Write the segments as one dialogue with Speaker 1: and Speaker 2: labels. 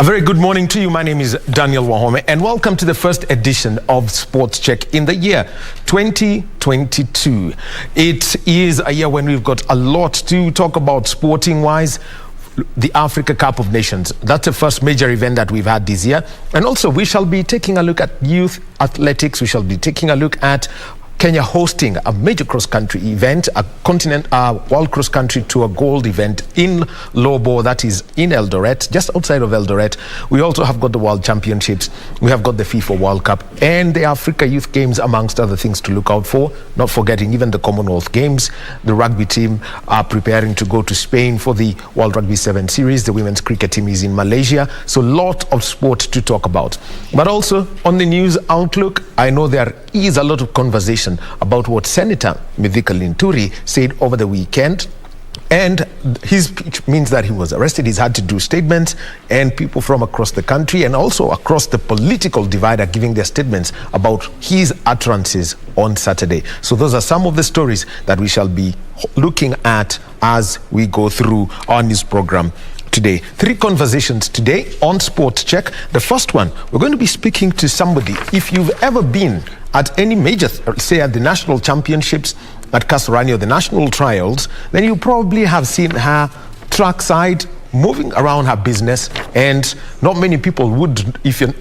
Speaker 1: very good morning to you. My name is Daniel Wahome, and welcome to the first edition of SportsCheck in the year 2022. It is a year when we've got a lot to talk about sporting-wise. The Africa Cup of Nations, that's the first major event that we've had this year. And also we shall be taking a look at youth athletics. We shall be taking a look at Kenya hosting a major cross-country event, a world cross-country tour gold event in Lobo, that is in Eldoret, just outside of Eldoret. We also have got the World Championships, we have got the FIFA World Cup, and the Africa Youth Games, amongst other things to look out for. Not forgetting even the Commonwealth Games. The rugby team are preparing to go to Spain for the World Rugby 7 Series. The women's cricket team is in Malaysia. So a lot of sport to talk about. But also on the news outlook, I know there is a lot of conversation about what Senator Mithika Linturi said over the weekend. And his speech means that he was arrested. He's had to do statements, and people from across the country and also across the political divide are giving their statements about his utterances on Saturday. So those are some of the stories that we shall be looking at as we go through our news program today. 3 conversations today on SportsCheck. The first one, we're going to be speaking to somebody. If you've ever been at any major, say at the national championships at Kasarani or the national trials, then you probably have seen her trackside moving around her business, and not many people would, if you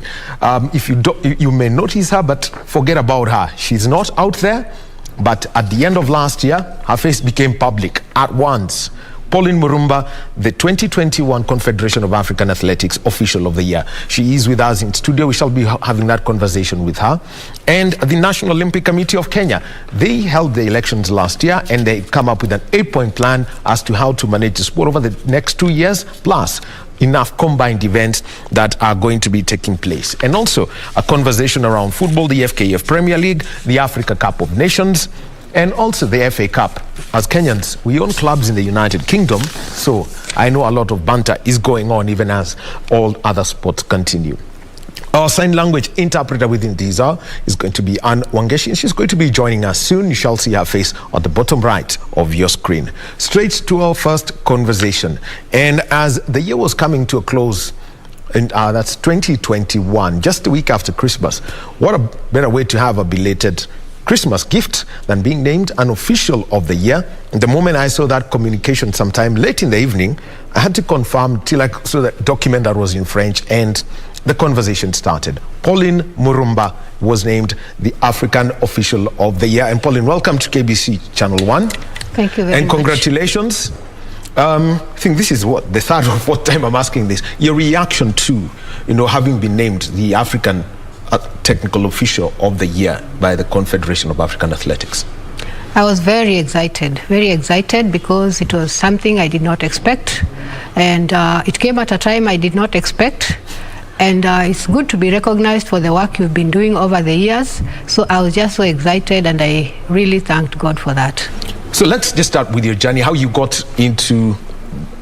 Speaker 1: don't, you may notice her, but forget about her. She's not out there. But at the end of last year, her face became public at once. Pauline Murumba, the 2021 Confederation of African Athletics Official of the Year. She is with us in studio. We shall be having that conversation with her. And the National Olympic Committee of Kenya, they held the elections last year, and they come up with an 8-point plan as to how to manage the sport over the next 2 years, plus enough combined events that are going to be taking place. And also a conversation around football, the FKF Premier League, the Africa Cup of Nations, and also the FA Cup. As Kenyans, we own clubs in the United Kingdom, so I know a lot of banter is going on even as all other sports continue. Our sign language interpreter within these is going to be Anne Wangeshi, and she's going to be joining us soon. You shall see her face at the bottom right of your screen. Straight to our first conversation. And as the year was coming to a close, and that's 2021, just a week after Christmas, what a better way to have a belated Christmas gift than being named an official of the year. The moment I saw that communication sometime late in the evening, I had to confirm till I saw that document that was in French, and the conversation started. Pauline Murumba was named the African Official of the Year. And Pauline, welcome to KBC Channel 1.
Speaker 2: Thank you very much.
Speaker 1: And congratulations. I think this is what the third or fourth time I'm asking this. Your reaction to, having been named the African Technical Official of the Year by the Confederation of African Athletics.
Speaker 2: I was very excited because it was something I did not expect, and it came at a time I did not expect, and it's good to be recognized for the work you've been doing over the years. So I was just so excited, and I really thanked God for that. So
Speaker 1: let's just start with your journey, how you got into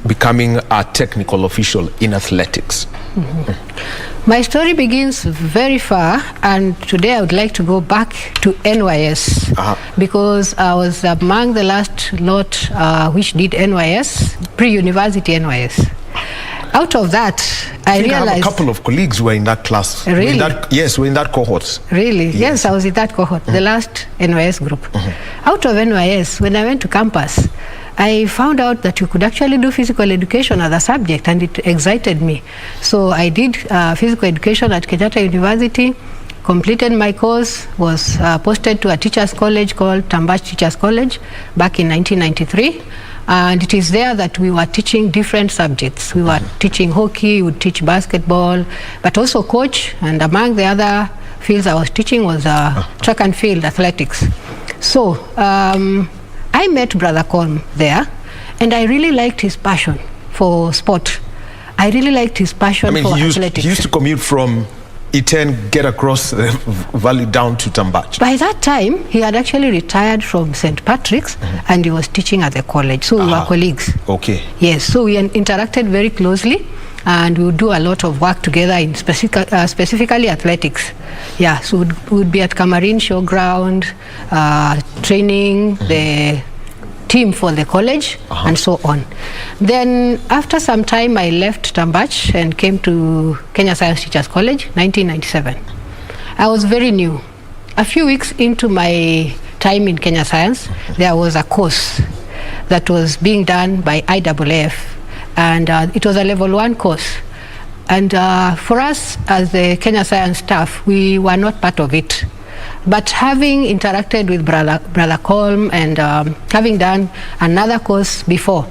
Speaker 1: becoming a technical official in athletics.
Speaker 2: My story begins very far, and today I would like to go back to NYS because I was among the last lot which did NYS, pre-university NYS. Out of that, I realized... I have a couple
Speaker 1: of colleagues who were in that class.
Speaker 2: Really?
Speaker 1: We're in that cohort.
Speaker 2: Really? Yes, I was in that cohort, the last NYS group. Out of NYS, when I went to campus, I found out that you could actually do physical education as a subject, and it excited me. So I did physical education at Kenyatta University, completed my course, was posted to a teacher's college called Tambach Teachers College back in 1993. And it is there that we were teaching different subjects. We were teaching hockey, we would teach basketball, but also coach. And among the other fields I was teaching was track and field athletics. So I met Brother Colm there, and I really liked his passion for sport. I really liked his passion for athletics.
Speaker 1: He used to commute from Iten, get across the valley down to Tambach.
Speaker 2: By that time, he had actually retired from St. Patrick's, and he was teaching at the college. So we were colleagues.
Speaker 1: Okay.
Speaker 2: Yes, so we interacted very closely, and we would do a lot of work together in specifically athletics. Yeah, so we would be at Camarine Showground, training the team for the college, and so on. Then after some time, I left Tambach and came to Kenya Science Teachers College, 1997. I was very new. A few weeks into my time in Kenya Science, there was a course that was being done by IAAF, and it was a level 1 course. And for us as the Kenya Science staff, we were not part of it. But having interacted with Brother Colm and having done another course before,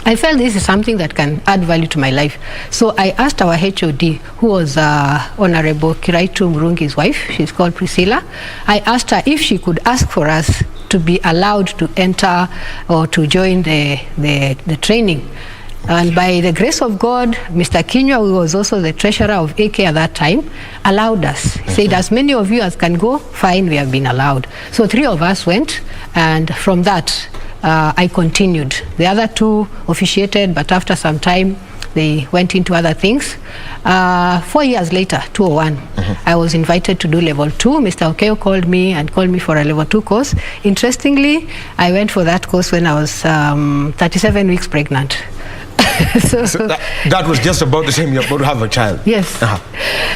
Speaker 2: I felt this is something that can add value to my life. So I asked our HOD, who was Honorable Kiraitu Murungi's wife, she's called Priscilla. I asked her if she could ask for us to be allowed to enter or to join the training. And by the grace of God, Mr. Kinywa, who was also the treasurer of AK at that time, allowed us. He said, as many of you as can go, fine, we have been allowed. So 3 of us went, and from that, I continued. The other 2 officiated, but after some time, they went into other things. 4 years later, 2001, I was invited to do level 2. Mr. Okeo called me for a level 2 course. Interestingly, I went for that course when I was 37 weeks pregnant. so
Speaker 1: that was just about the time you're about to have a child.
Speaker 2: Yes.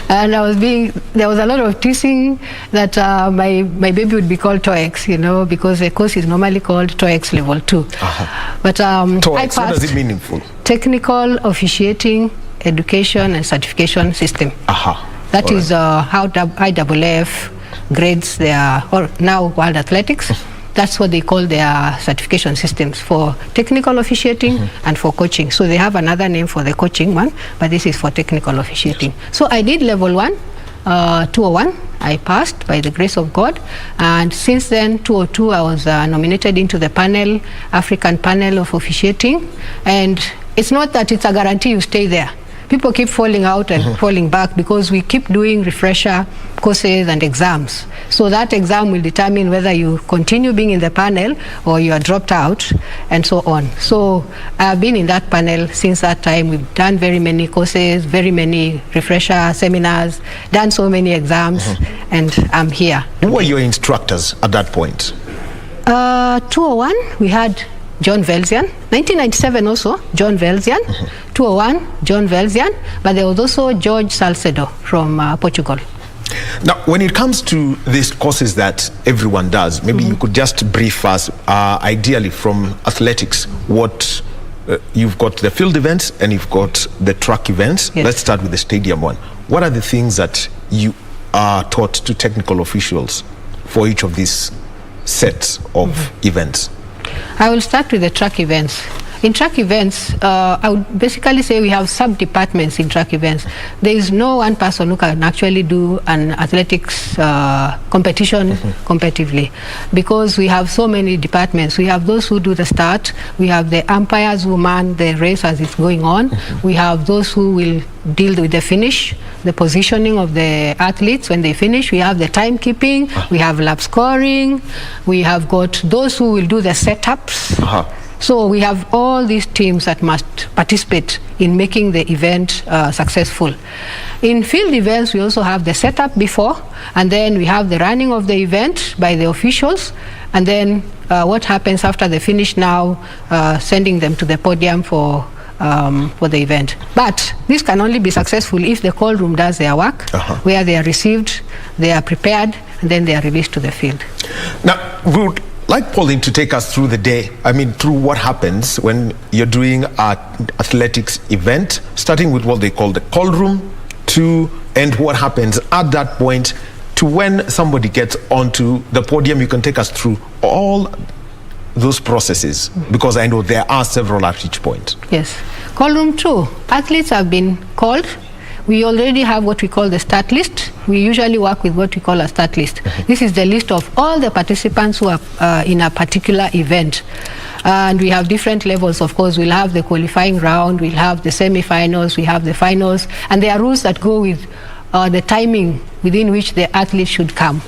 Speaker 2: And there was a lot of teasing that my baby would be called TOEX, you know, because the course is normally called TOEX level 2. But
Speaker 1: TOEX,
Speaker 2: I passed.
Speaker 1: what does it mean in full?
Speaker 2: Technical Officiating Education and Certification System. That is how IAAF grades their, or now World Athletics. That's what they call their certification systems for technical officiating and for coaching. So they have another name for the coaching one, but this is for technical officiating. So I did level 1, 201. I passed by the grace of God. And since then, 202, I was nominated into the panel, African panel of officiating. And it's not that it's a guarantee you stay there. People keep falling out and falling back because we keep doing refresher courses and exams. So that exam will determine whether you continue being in the panel or you are dropped out, and so on. So I've been in that panel since that time. We've done very many courses, very many refresher seminars, done so many exams, and I'm here.
Speaker 1: Who were your instructors at that point?
Speaker 2: 201, we had John Velzian. 1997 also, John Velzian. 201, John Velzian. But there was also George Salcedo from Portugal.
Speaker 1: Now, when it comes to these courses that everyone does, maybe you could just brief us, ideally from athletics, what you've got the field events and you've got the track events.
Speaker 2: Yes.
Speaker 1: Let's start with the stadium one. What are the things that you are taught to technical officials for each of these sets of events?
Speaker 2: I will start with the track events. In track events, I would basically say we have sub-departments in track events. There is no one person who can actually do an athletics competition competitively, because we have so many departments. We have those who do the start, we have the umpires who man the race as it's going on, we have those who will deal with the finish, the positioning of the athletes when they finish, we have the timekeeping, we have lap scoring, we have got those who will do the setups. So we have all these teams that must participate in making the event successful. In field events, we also have the setup before, and then we have the running of the event by the officials, and then what happens after the finish now, sending them to the podium for the event. But this can only be successful if the call room does their work, where they are received, they are prepared, and then they are released to the field.
Speaker 1: Now, we would like Pauline to take us through the day, through what happens when you're doing an athletics event, starting with what they call the call room, and what happens at that point to when somebody gets onto the podium. You can take us through all those processes, because I know there are several at each point.
Speaker 2: Yes. Call room 2. Athletes have been called. We already have what we call the start list. We usually work with what we call a start list. This is the list of all the participants who are in a particular event. And we have different levels, of course. We'll have the qualifying round, we'll have the semi-finals, we have the finals, and there are rules that go with the timing within which the athlete should come.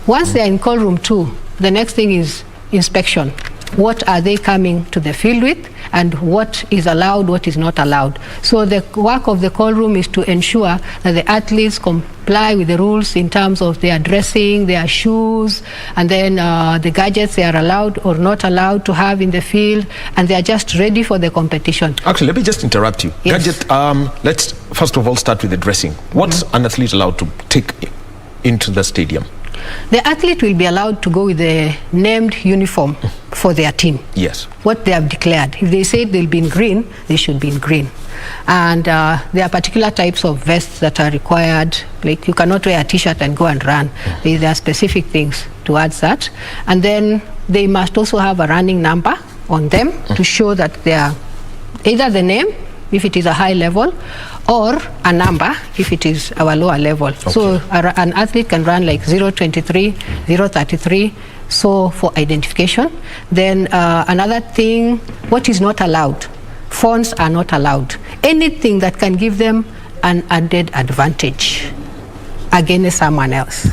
Speaker 2: Once they're in call room 2, the next thing is inspection. what are they coming to the field with, and what is allowed, what is not allowed. So the work of the call room is to ensure that the athletes comply with the rules in terms of their dressing, their shoes, and then the gadgets they are allowed or not allowed to have in the field, and they are just ready for the competition.
Speaker 1: Actually, let me just interrupt you.
Speaker 2: Yes.
Speaker 1: Gadget, let's first of all start with the dressing. What's an athlete allowed to take into the stadium?
Speaker 2: The athlete will be allowed to go with the named uniform for their team.
Speaker 1: Yes.
Speaker 2: What they have declared. If they say they'll be in green, they should be in green. And there are particular types of vests that are required. Like you cannot wear a t-shirt and go and run. There are specific things towards that. And then they must also have a running number on them to show that they are either the name, if it is a high level, or a number if it is our lower level. Okay. So an athlete can run like 0:23, 0:33, so for identification. Then another thing, what is not allowed? Phones are not allowed. Anything that can give them an added advantage against someone else.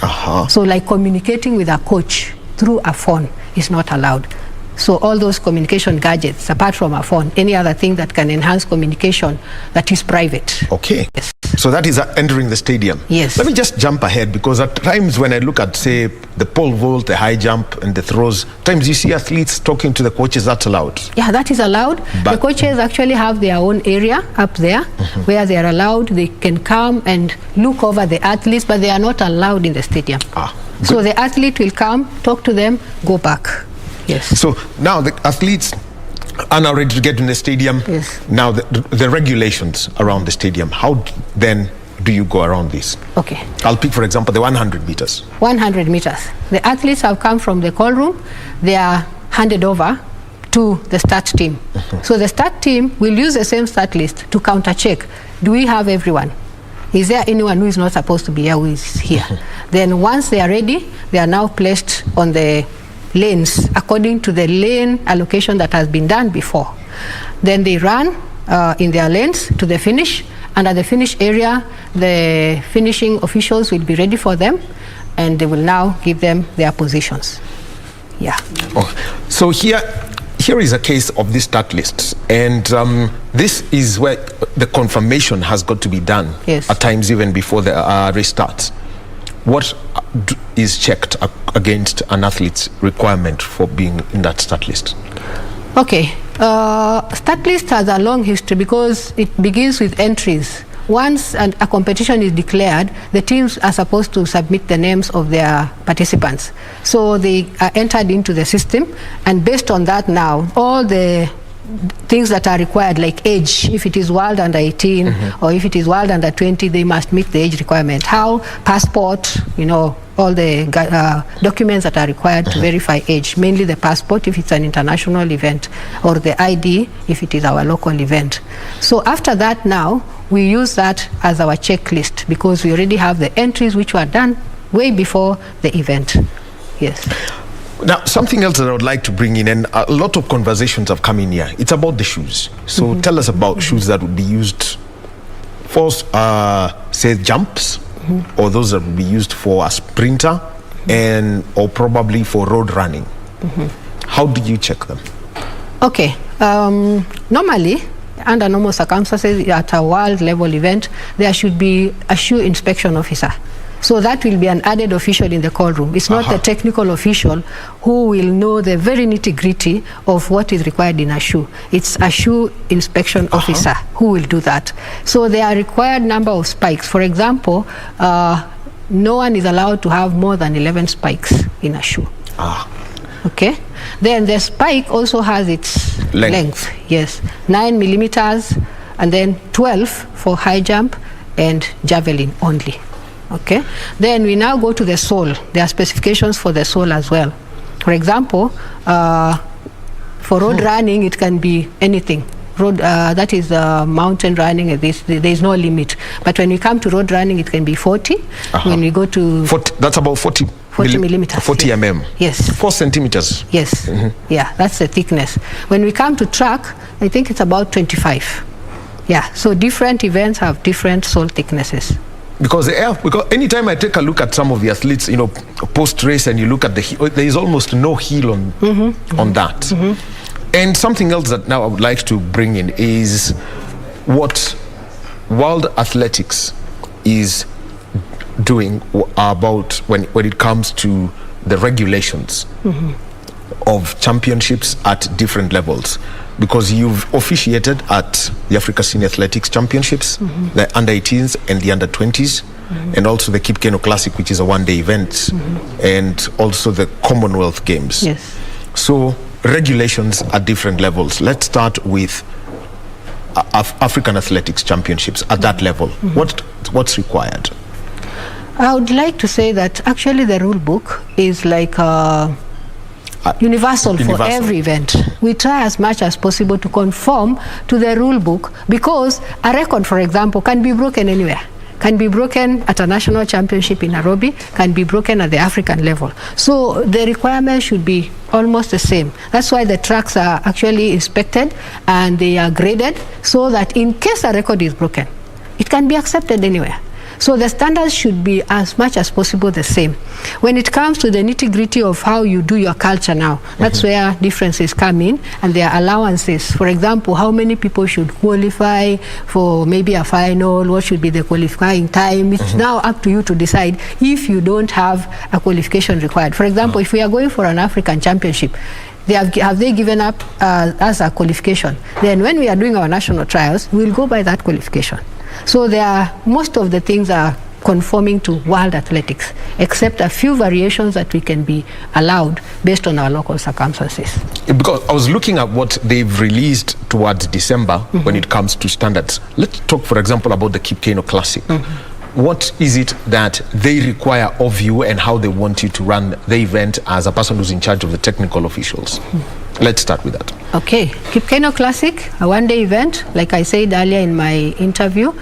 Speaker 2: So like communicating with a coach through a phone is not allowed. So all those communication gadgets, apart from a phone, any other thing that can enhance communication that is private.
Speaker 1: Okay.
Speaker 2: Yes.
Speaker 1: So that is entering the stadium.
Speaker 2: Yes.
Speaker 1: Let me just jump ahead, because at times when I look at, say, the pole vault, the high jump, and the throws, times you see athletes talking to the coaches. That's allowed. Yeah,
Speaker 2: that is allowed. But the coaches actually have their own area up there where they are allowed. They can come and look over the athletes, but they are not allowed in the stadium. So the athlete will come, talk to them, go back. Yes.
Speaker 1: So now the athletes are now ready to get in the stadium.
Speaker 2: Yes.
Speaker 1: Now the regulations around the stadium, how then do you go around this?
Speaker 2: Okay.
Speaker 1: I'll pick, for example, the 100 meters.
Speaker 2: 100 meters. The athletes have come from the call room. They are handed over to the start team. So the start team will use the same start list to counter check. Do we have everyone? Is there anyone who is not supposed to be here who is here? Then once they are ready, they are now placed on the lanes according to the lane allocation that has been done before. Then they run in their lanes to the finish, and at the finish area the finishing officials will be ready for them, and they will now give them their positions. Yeah.
Speaker 1: So here is a case of this start list, and this is where the confirmation has got to be done.
Speaker 2: Yes.
Speaker 1: At times even before the race starts. What is checked against an athlete's requirement for being in that start list?
Speaker 2: Okay, start list has a long history because it begins with entries. Once a competition is declared, the teams are supposed to submit the names of their participants. So they are entered into the system, and based on that now, all the things that are required, like age, if it is world under 18 or if it is world under 20, they must meet the age requirement. How? Passport, all the documents that are required to verify age, mainly the passport if it's an international event, or the ID if it is our local event. So after that now, we use that as our checklist because we already have the entries which were done way before the event. Yes.
Speaker 1: Now, something else that I would like to bring in, and a lot of conversations have come in here, it's about the shoes. So tell us about shoes that would be used for, say, jumps, or those that would be used for a sprinter, or probably for road running. How do you check them?
Speaker 2: Okay. Normally, under normal circumstances, at a world level event, there should be a shoe inspection officer. So that will be an added official in the call room. It's not the technical official who will know the very nitty-gritty of what is required in a shoe. It's a shoe inspection officer who will do that. So there are required number of spikes. For example, no one is allowed to have more than 11 spikes in a shoe. Okay. Then the spike also has its length. Yes, 9 millimeters, and then 12 for high jump and javelin only. Okay. Then we now go to the sole. There are specifications for the sole as well. For example, for road running, it can be anything. That is mountain running. There is no limit. But when we come to road running, it can be 40. When we go to
Speaker 1: 40, that's about 40
Speaker 2: millimeters.
Speaker 1: 40 mm.
Speaker 2: Yes.
Speaker 1: 4 centimeters.
Speaker 2: Yes. Yeah, that's the thickness. When we come to track, I think it's about 25. Yeah. So different events have different sole thicknesses.
Speaker 1: Because anytime I take a look at some of the athletes, post-race, and you look at there is almost no heel on that. And something else that now I would like to bring in is what World Athletics is doing about when it comes to the regulations of championships at different levels. Because you've officiated at the Africa Senior Athletics Championships, the under-18s and the under-20s, and also the Cape Keno Classic, which is a one-day event, and also the Commonwealth Games.
Speaker 2: Yes.
Speaker 1: So regulations at different levels. Let's start with African Athletics Championships at that level. What's required?
Speaker 2: I would like to say that actually the rule book is like universal for every event. We try as much as possible to conform to the rule book, because a record, for example, can be broken anywhere. Can be broken at a national championship in Nairobi, can be broken at the African level. So the requirements should be almost the same. That's why the tracks are actually inspected and they are graded, so that in case a record is broken, it can be accepted anywhere. So the standards should be as much as possible the same. When it comes to the nitty-gritty of how you do your culture now, that's where differences come in, and there are allowances. For example, how many people should qualify for maybe a final, what should be the qualifying time. It's now up to you to decide if you don't have a qualification required. For example, if we are going for an African championship, have they given up as a qualification? Then when we are doing our national trials, we'll go by that qualification. So most of the things are conforming to World Athletics, except a few variations that we can be allowed based on our local circumstances.
Speaker 1: Because I was looking at what they've released towards December when it comes to standards. Let's talk, for example, about the Cape Keno Classic. What is it that they require of you, and how they want you to run the event as a person who's in charge of the technical officials? Let's start with that.
Speaker 2: Okay, Cape Keno Classic, a one-day event. Like I said earlier in my interview,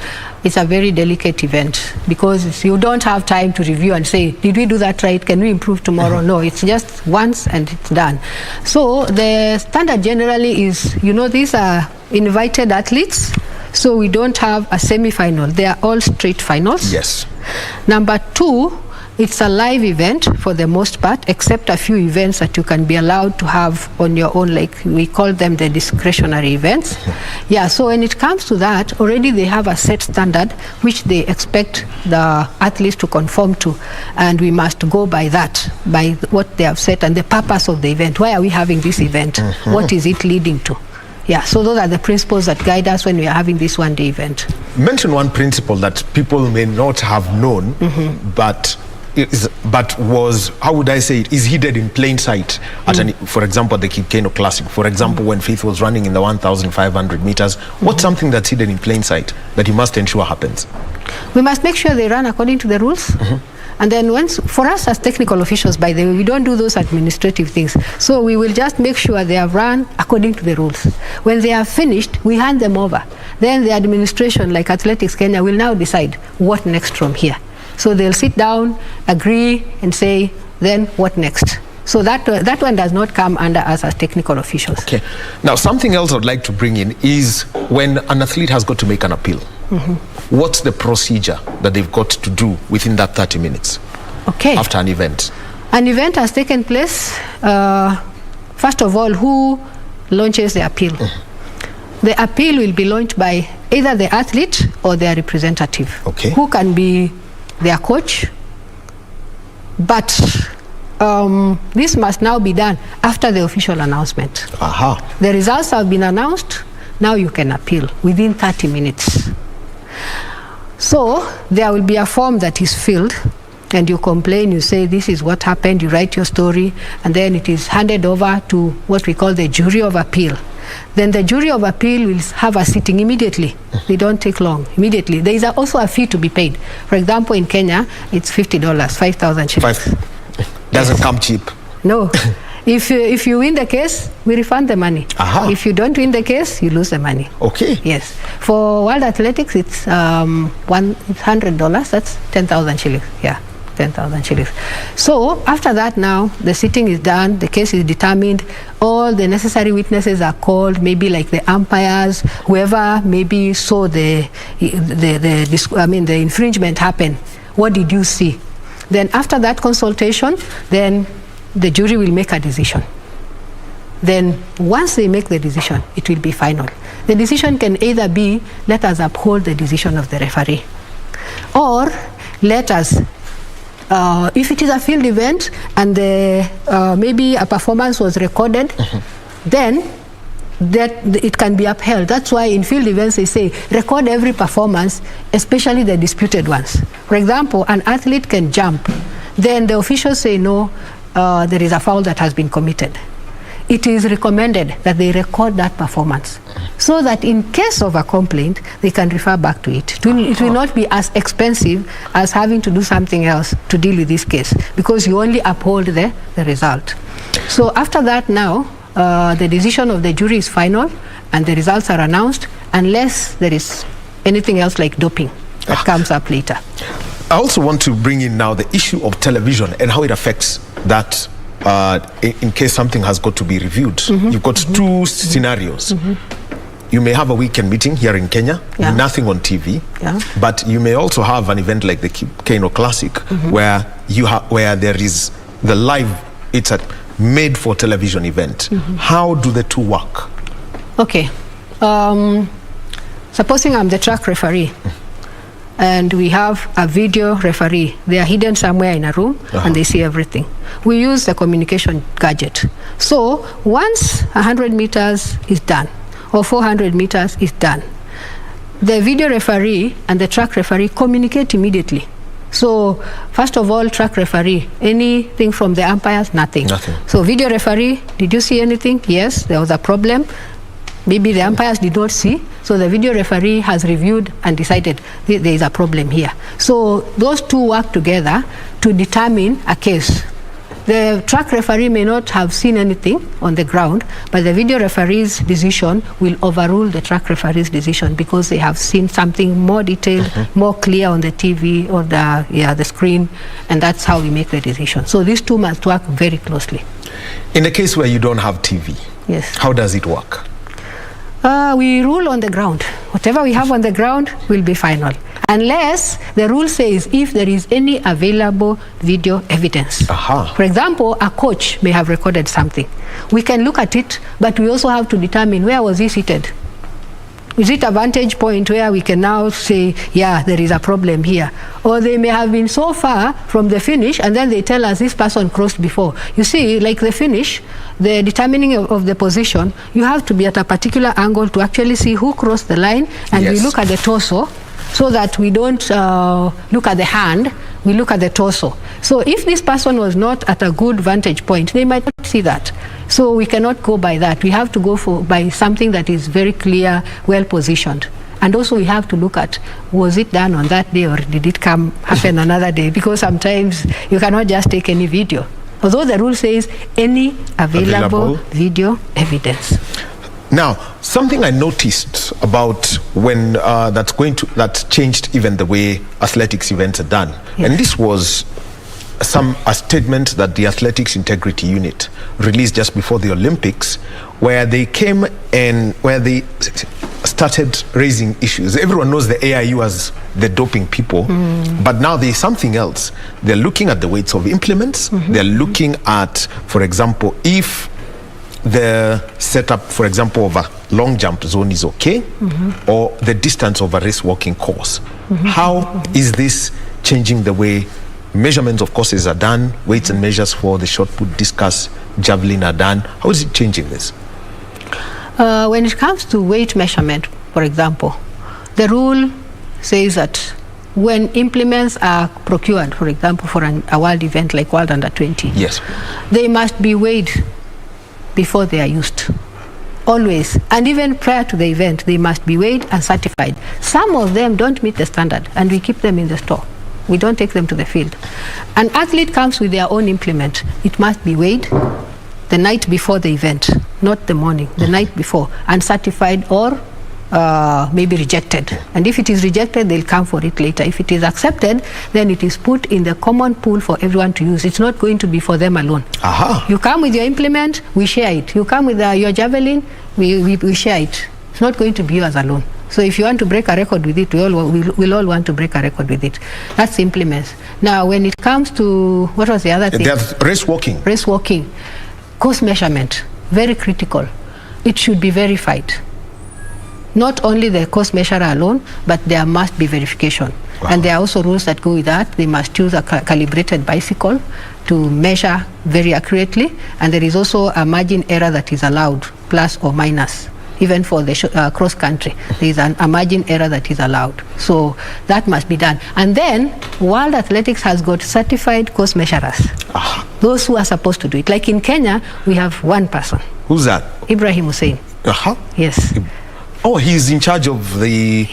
Speaker 2: it's a very delicate event, because you don't have time to review and say, did we do that right? Can we improve tomorrow? No, it's just once and it's done. So the standard generally is, these are invited athletes. So we don't have a semi-final. They are all straight finals.
Speaker 1: Yes.
Speaker 2: Number two, it's a live event for the most part, except a few events that you can be allowed to have on your own, like we call them the discretionary events. Yeah, so when it comes to that, already they have a set standard which they expect the athletes to conform to, and we must go by that, by what they have set and the purpose of the event. Why are we having this event? What is it leading to? Yeah, so those are the principles that guide us when we are having this one-day event.
Speaker 1: Mention one principle that people may not have known, but was, how would I say it, is hidden in plain sight at for example, the Cape Keno Classic. For example, when Faith was running in the 1,500 meters, what's something that's hidden in plain sight that you must ensure happens?
Speaker 2: We must make sure they run according to the rules. And then for us as technical officials, by the way, we don't do those administrative things. So we will just make sure they have run according to the rules. When they are finished, we hand them over. Then the administration, like Athletics Kenya, will now decide what next from here. So they'll sit down, agree, and say, then what next? So that one does not come under us as technical officials. Okay.
Speaker 1: Now, something else I'd like to bring in is when an athlete has got to make an appeal. What's the procedure that they've got to do within that 30 minutes after an event?
Speaker 2: An event has taken place. First of all, who launches the appeal? The appeal will be launched by either the athlete or their representative, who can be their coach. But this must now be done after the official announcement. The results have been announced. Now you can appeal within 30 minutes. So there will be a form that is filled, and you complain, you say this is what happened, you write your story, and then it is handed over to what we call the jury of appeal. Then the jury of appeal will have a sitting immediately. They don't take long. Immediately. There is also a fee to be paid. For example, in Kenya, it's $50, 5,000 shillings.
Speaker 1: Doesn't come cheap.
Speaker 2: No. If you win the case, we refund the money. If you don't win the case, you lose the money. Yes. For World Athletics, it's $100. That's 10,000 shillings. Yeah. 10,000 shillings. So after that now, the sitting is done, the case is determined, all the necessary witnesses are called, maybe like the umpires, whoever maybe saw the infringement happen. What did you see? Then after that consultation, then the jury will make a decision. Then once they make the decision, it will be final. The decision can either be, let us uphold the decision of the referee, or let us, if it is a field event and maybe a performance was recorded, then that it can be upheld. That's why in field events they say record every performance, especially the disputed ones. For example, an athlete can jump, then the officials say no, there is a foul that has been committed. It is recommended that they record that performance so that in case of a complaint, they can refer back to it. It will not be as expensive as having to do something else to deal with this case, because you only uphold the result. So after that now, the decision of the jury is final and the results are announced, unless there is anything else like doping that comes up later.
Speaker 1: I also want to bring in now the issue of television and how it affects that. In case something has got to be reviewed. You've got two scenarios. You may have a weekend meeting here in Kenya, nothing on TV, but you may also have an event like the Kano Classic, where there is the live, it's a made for television event. How do the two work?
Speaker 2: Okay, supposing I'm the track referee, and we have a video referee. They are hidden somewhere in a room and they see everything. We use the communication gadget. So once 100 meters is done or 400 meters is done, the video referee and the track referee communicate immediately. So first of all, track referee, anything from the umpires? Nothing. So video referee, did you see anything? Yes, there was a problem. Maybe the umpires did not see, so the video referee has reviewed and decided there is a problem here. So those two work together to determine a case. The track referee may not have seen anything on the ground, but the video referee's decision will overrule the track referee's decision because they have seen something more detailed, more clear on the TV or the screen, and that's how we make the decision. So these two must work very closely.
Speaker 1: In a case where you don't have TV,
Speaker 2: yes,
Speaker 1: how does it work?
Speaker 2: We rule on the ground. Whatever we have on the ground will be final, unless the rule says if there is any available video evidence. For example, a coach may have recorded something. We can look at it, but we also have to determine where was he seated. Is it a vantage point where we can now say, yeah, there is a problem here? Or they may have been so far from the finish and then they tell us this person crossed before. You see, like the finish, the determining of the position, you have to be at a particular angle to actually see who crossed the line, and we look at the torso so that we don't look at the hand, we look at the torso. So if this person was not at a good vantage point, they might not see that. So we cannot go by that. We have to go by something that is very clear, well positioned. And also we have to look at, was it done on that day or did it happen another day? Because sometimes you cannot just take any video. Although the rule says any available video evidence.
Speaker 1: Now, something I noticed about when that changed even the way athletics events are done, and this was a statement that the Athletics Integrity Unit released just before the Olympics, where they came and where they started raising issues. Everyone knows the AIU as the doping people, but now there's something else. They're looking at the weights of implements. They're looking at, for example, if the setup, for example, of a long jump zone is okay, or the distance of a race walking course. How is this changing the way measurements of courses are done, weights and measures for the shot put, discus, javelin are done? How is it changing this?
Speaker 2: When it comes to weight measurement, for example, the rule says that when implements are procured, for example, for a world event like World Under 20, they must be weighed before they are used. Always. And even prior to the event, they must be weighed and certified. Some of them don't meet the standard, and we keep them in the store. We don't take them to the field. An athlete comes with their own implement. It must be weighed the night before the event, not the morning, the night before, and certified or maybe rejected. And if it is rejected, they'll come for it later. If it is accepted, then it is put in the common pool for everyone to use. It's not going to be for them alone. You come with your implement, we share it. You come with your javelin, we share it. It's not going to be yours alone. So if you want to break a record with it, we'll all want to break a record with it. That's implements. Now, when it comes to, what was the other thing?
Speaker 1: Race walking.
Speaker 2: Race walking. Course measurement, very critical. It should be verified. Not only the course measurer alone, but there must be verification. Wow. And there are also rules that go with that. They must use a calibrated bicycle to measure very accurately. And there is also a margin error that is allowed, plus or minus. Even for the cross country, there is a margin error that is allowed. So that must be done. And then World Athletics has got certified course measurers. Those who are supposed to do it. Like in Kenya, we have one person.
Speaker 1: Who's that?
Speaker 2: Ibrahim Hussein. Yes.
Speaker 1: Oh, he's in charge of the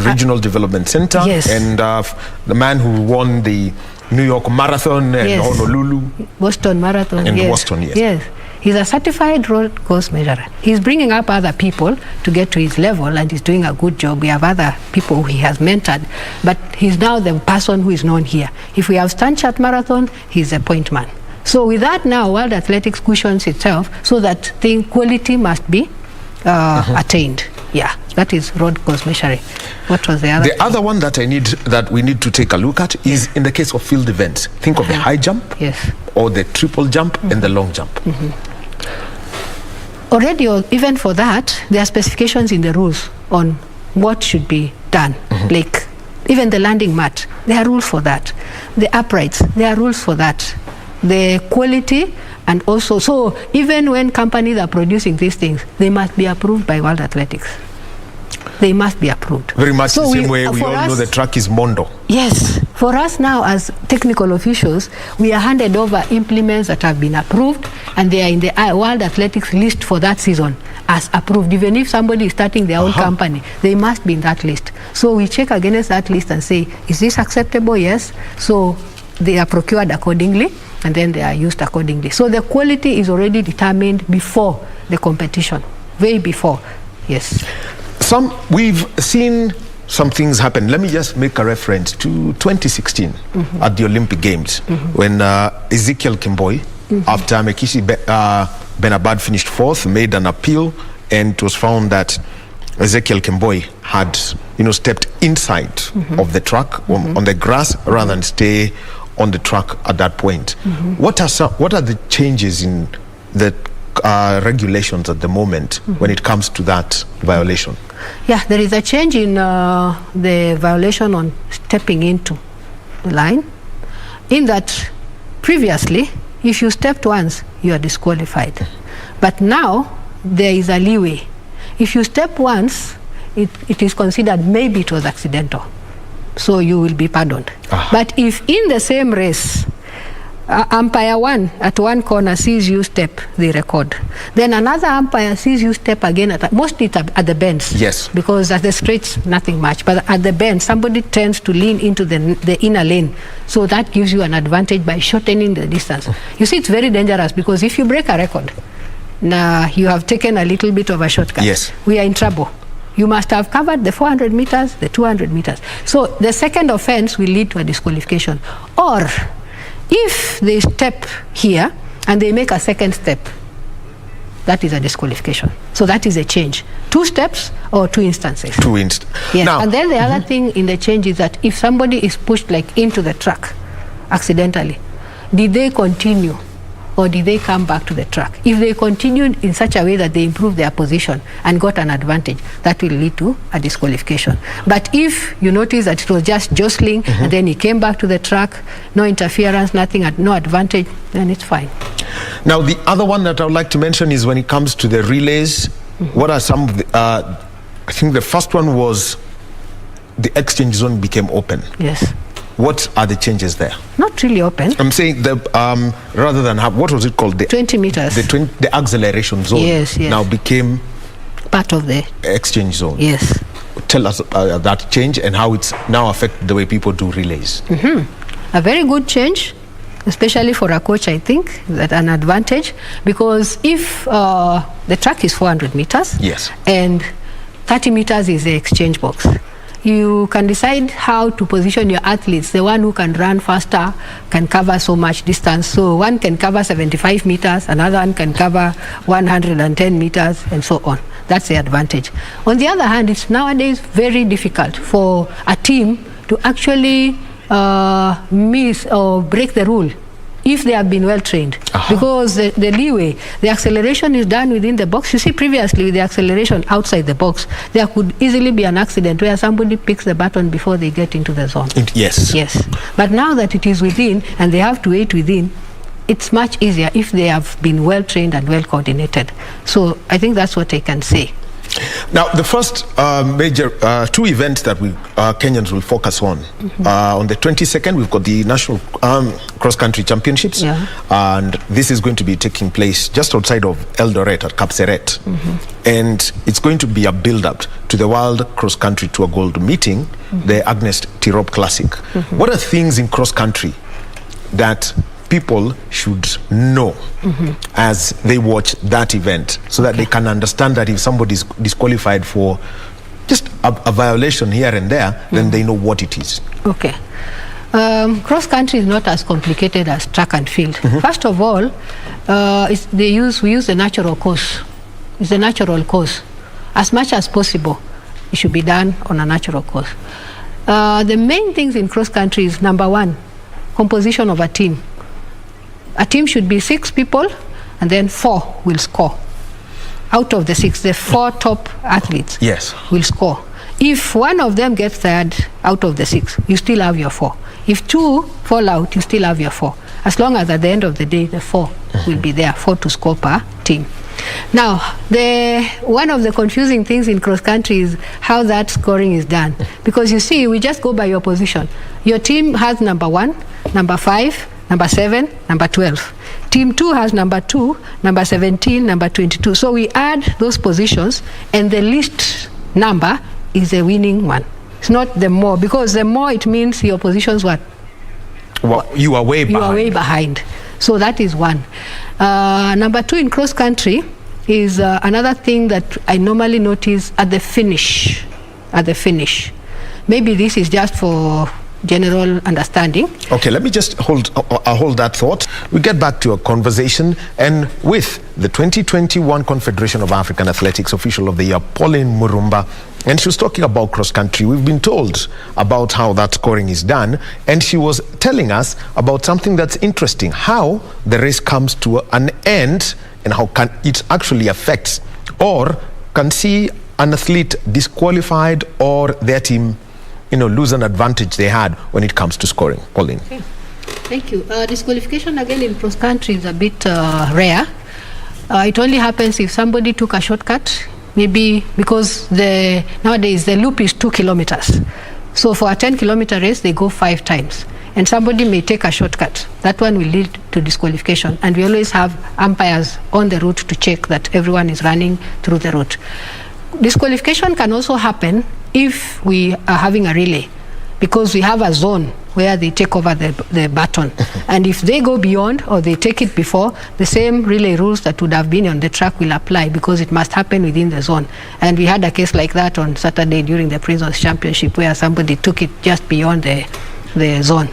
Speaker 1: Regional Development Center.
Speaker 2: Yes.
Speaker 1: And the man who won the New York Marathon and Honolulu.
Speaker 2: Boston Marathon.
Speaker 1: And Boston, yes.
Speaker 2: Yes. He's a certified road course measurer. He's bringing up other people to get to his level, and he's doing a good job. We have other people who he has mentored, but he's now the person who is known here. If we have Stanchart Marathon, he's a point man. So with that now, World Athletics cushions itself so that the quality must be attained. Yeah, that is road course measuring. What was the other?
Speaker 1: The other one that we need to take a look at is in the case of field events. Think of the high jump, or the triple jump, and the long jump.
Speaker 2: Already, even for that, there are specifications in the rules on what should be done. Like even the landing mat, there are rules for that. The uprights, there are rules for that. The quality, and also, so even when companies are producing these things, they must be approved by World Athletics. They must be approved.
Speaker 1: Very much the same way we all know the track is Mondo.
Speaker 2: Yes. For us now as technical officials, we are handed over implements that have been approved, and they are in the World Athletics list for that season as approved. Even if somebody is starting their own company, they must be in that list. So we check against that list and say, is this acceptable? Yes. So they are procured accordingly, and then they are used accordingly. So the quality is already determined before the competition, way before. Yes.
Speaker 1: We've seen some things happen. Let me just make a reference to 2016 at the Olympic Games when Ezekiel Kimboi, after Mekishi Benabad finished fourth, made an appeal, and it was found that Ezekiel Kimboi had, stepped inside of the track on the grass rather than stay on the track at that point. What are the changes in the regulations at the moment when it comes to that violation?
Speaker 2: Yeah, there is a change in the violation on stepping into the line, in that previously, if you stepped once, you are disqualified. But now, there is a leeway. If you step once, it is considered maybe it was accidental, so you will be pardoned. But if in the same race, umpire one at one corner sees you step, they record. Then another umpire sees you step again, mostly at the bends.
Speaker 1: Yes.
Speaker 2: Because at the straights, nothing much. But at the bend, somebody tends to lean into the inner lane. So that gives you an advantage by shortening the distance. You see, it's very dangerous, because if you break a record, now you have taken a little bit of a shortcut.
Speaker 1: Yes.
Speaker 2: We are in trouble. You must have covered the 400 meters, the 200 meters. So the second offense will lead to a disqualification. Or if they step here and they make a second step, that is a disqualification. So that is a change. 2 steps or 2 instances. Yes. Now, and then the other thing in the change is that if somebody is pushed like into the track accidentally, did they continue or did they come back to the track? If they continued in such a way that they improved their position and got an advantage, that will lead to a disqualification. But if you notice that it was just jostling and then he came back to the track, no interference, nothing, no advantage, then it's fine.
Speaker 1: Now, the other one that I would like to mention is when it comes to the relays. What are some of the, I think the first one was the exchange zone became open.
Speaker 2: Yes.
Speaker 1: What are the changes there?
Speaker 2: Not really open.
Speaker 1: I'm saying rather than have, what was it called? The
Speaker 2: 20 meters.
Speaker 1: The acceleration zone.
Speaker 2: Yes, yes.
Speaker 1: Now became
Speaker 2: part of the
Speaker 1: exchange zone.
Speaker 2: Yes.
Speaker 1: Tell us that change and how it's now affected the way people do relays.
Speaker 2: A very good change, especially for a coach, I think, that an advantage, because if the track is 400 meters,
Speaker 1: yes,
Speaker 2: and 30 meters is the exchange box. You can decide how to position your athletes. The one who can run faster can cover so much distance. So one can cover 75 meters, another one can cover 110 meters, and so on. That's the advantage. On the other hand, it's nowadays very difficult for a team to actually miss or break the rule if they have been well trained, because the leeway, the acceleration is done within the box. You see, previously with the acceleration outside the box, there could easily be an accident where somebody picks the button before they get into the zone.
Speaker 1: Yes.
Speaker 2: Yes. But now that it is within and they have to wait within, it's much easier if they have been well trained and well coordinated. So I think that's what I can say.
Speaker 1: Now, the first major two events that we Kenyans will focus on. On the 22nd, we've got the National Cross-Country Championships, and this is going to be taking place just outside of Eldoret at Kapseret. And it's going to be a build-up to the World Cross-Country Tour Gold meeting, the Agnes Tirop Classic. What are things in cross-country that people should know as they watch that event, so that they can understand that if somebody is disqualified for just a violation here and there, then they know what it is? Okay.
Speaker 2: Cross country is not as complicated as track and field. First of all, we use the natural course. It's the natural course. As much as possible, it should be done on a natural course. The main things in cross country is, number one, composition of a team. A team should be 6 people, and then 4 will score. Out of the 6, the 4 top athletes will score. If one of them gets tired out of the 6, you still have your 4. If 2 fall out, you still have your 4. As long as at the end of the day, the 4 will be there, 4 to score per team. Now, one of the confusing things in cross country is how that scoring is done. Because you see, we just go by your position. Your team has number 1, number 5, number 7, number 12. Team 2 has number 2, number 17, number 22. So we add those positions, and the least number is the winning one. It's not the more, because the more, it means your positions what?
Speaker 1: Well, you are way behind.
Speaker 2: You are way behind. So that is one. Number 2 in cross country is another thing that I normally notice at the finish. At the finish. Maybe this is just for general understanding. Okay, let me just hold that thought. We get back to a conversation, and with the 2021 Confederation of African Athletics Official of the Year, Pauline Murumba, and she was talking about cross country. We've been told about how that scoring is done, and she was telling us about something that's interesting, how the race comes to an end and how can it actually affects or can see an athlete disqualified or their team lose an advantage they had when it comes to scoring. Pauline. Okay. Thank you. Disqualification again in cross country is a bit rare. It only happens if somebody took a shortcut, maybe because nowadays the loop is 2 kilometers. So for a 10-kilometer race, they go 5 times. And somebody may take a shortcut. That one will lead to disqualification. And we always have umpires on the route to check that everyone is running through the route. Disqualification can also happen if we are having a relay, because we have a zone where they take over the baton. And if they go beyond or they take it before, the same relay rules that would have been on the track will apply, because it must happen within the zone. And we had a case like that on Saturday during the Prisons Championship, where somebody took it just beyond the zone.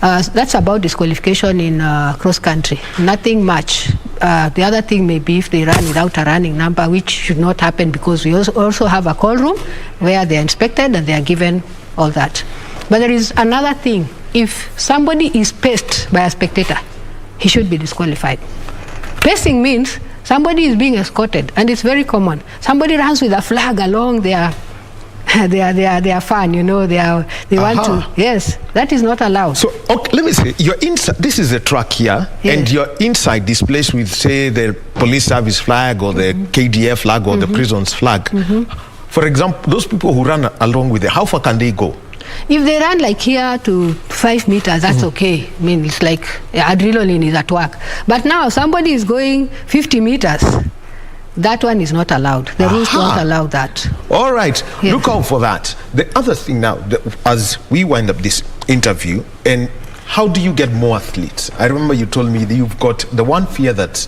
Speaker 2: That's about disqualification in cross country. Nothing much. The other thing may be if they run without a running number, which should not happen, because we also have a call room where they are inspected and they are given all that. But there is another thing. If somebody is paced by a spectator, he should be disqualified. Pacing means somebody is being escorted, and it's very common. Somebody runs with a flag along their fan, they want to. Yes, that is not allowed. So okay, let me say, you're inside. This is a track here, and you're inside this place with, say, the police service flag or the KDF flag or the prison's flag. For example, those people who run along with it, how far can they go? If they run like here to 5 meters, that's okay. I mean, it's like adrenaline is at work. But now somebody is going 50 meters. That one is not allowed. The rules don't allow that. All right. Yes. Look out for that. The other thing now, as we wind up this interview, and how do you get more athletes? I remember you told me that you've got the one fear that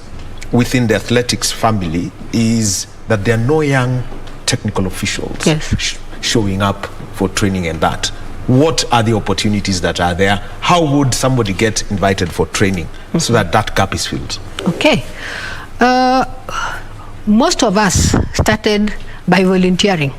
Speaker 2: within the athletics family is that there are no young
Speaker 1: technical officials
Speaker 2: Yes.
Speaker 1: showing up for training and that. What are the opportunities that are there? How would somebody get invited for training so that that gap is filled?
Speaker 2: Okay. Most of us started by volunteering.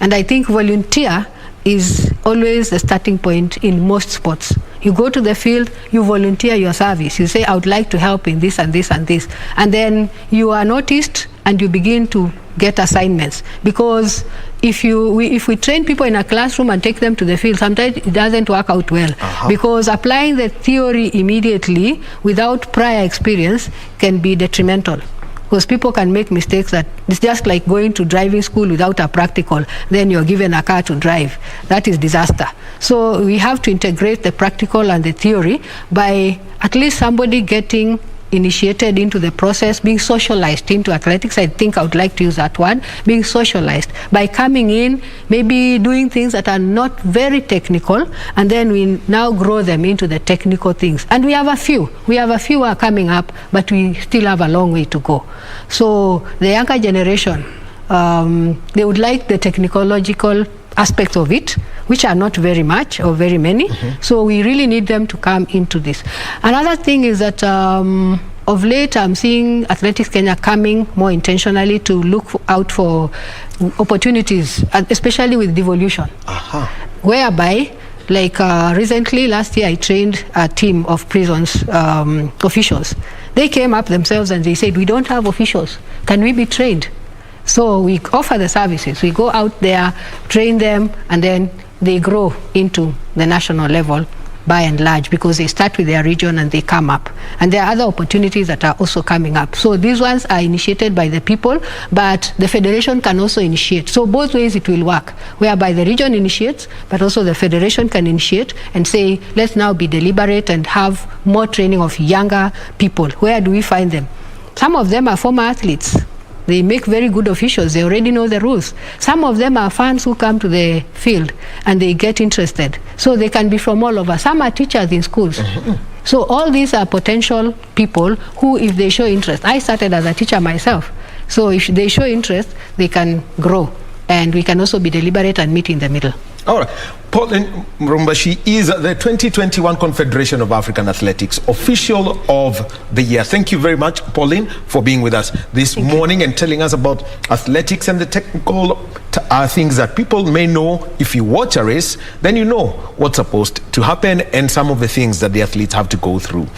Speaker 2: And I think volunteer is always the starting point in most sports. You go to the field, you volunteer your service. You say, I would like to help in this and this and this. And then you are noticed and you begin to get assignments. Because if we train people in a classroom and take them to the field, sometimes it doesn't work out well. Because applying the theory immediately without prior experience can be detrimental. Because people can make mistakes that it's just like going to driving school without a practical, then you're given a car to drive. That is disaster. So we have to integrate the practical and the theory by at least somebody getting initiated into the process, being socialized into athletics. I think I would like to use that word, being socialized by coming in, maybe doing things that are not very technical, and then we now grow them into the technical things. And we have a few who are coming up, but we still have a long way to go. So the younger generation, they would like the technological aspects of it, which are not very much or very many. So we really need them to come into this. Another thing is that of late I'm seeing Athletics Kenya coming more intentionally to look out for opportunities, especially with devolution. Whereby, like recently, last year, I trained a team of prisons officials. They came up themselves and they said, we don't have officials. Can we be trained? So we offer the services. We go out there, train them, and then they grow into the national level by and large, because they start with their region and they come up. And there are other opportunities that are also coming up. So these ones are initiated by the people, but the federation can also initiate. So both ways it will work, whereby the region initiates, but also the federation can initiate and say, let's now be deliberate and have more training of younger people. Where do we find them? Some of them are former athletes. They make very good officials. They already know the rules. Some of them are fans who come to the field and they get interested. So they can be from all over. Some are teachers in schools. So all these are potential people who, if they show interest, I started as a teacher myself. So if they show interest, they can grow. And we can also be deliberate and meet in the middle.
Speaker 1: All right. Pauline Murumba, she is the 2021 Confederation of African Athletics Official of the Year. Thank you very much, Pauline, for being with us this morning and telling us about athletics and the technical things that people may know. If you watch a race, then you know what's supposed to happen and some of the things that the athletes have to go through.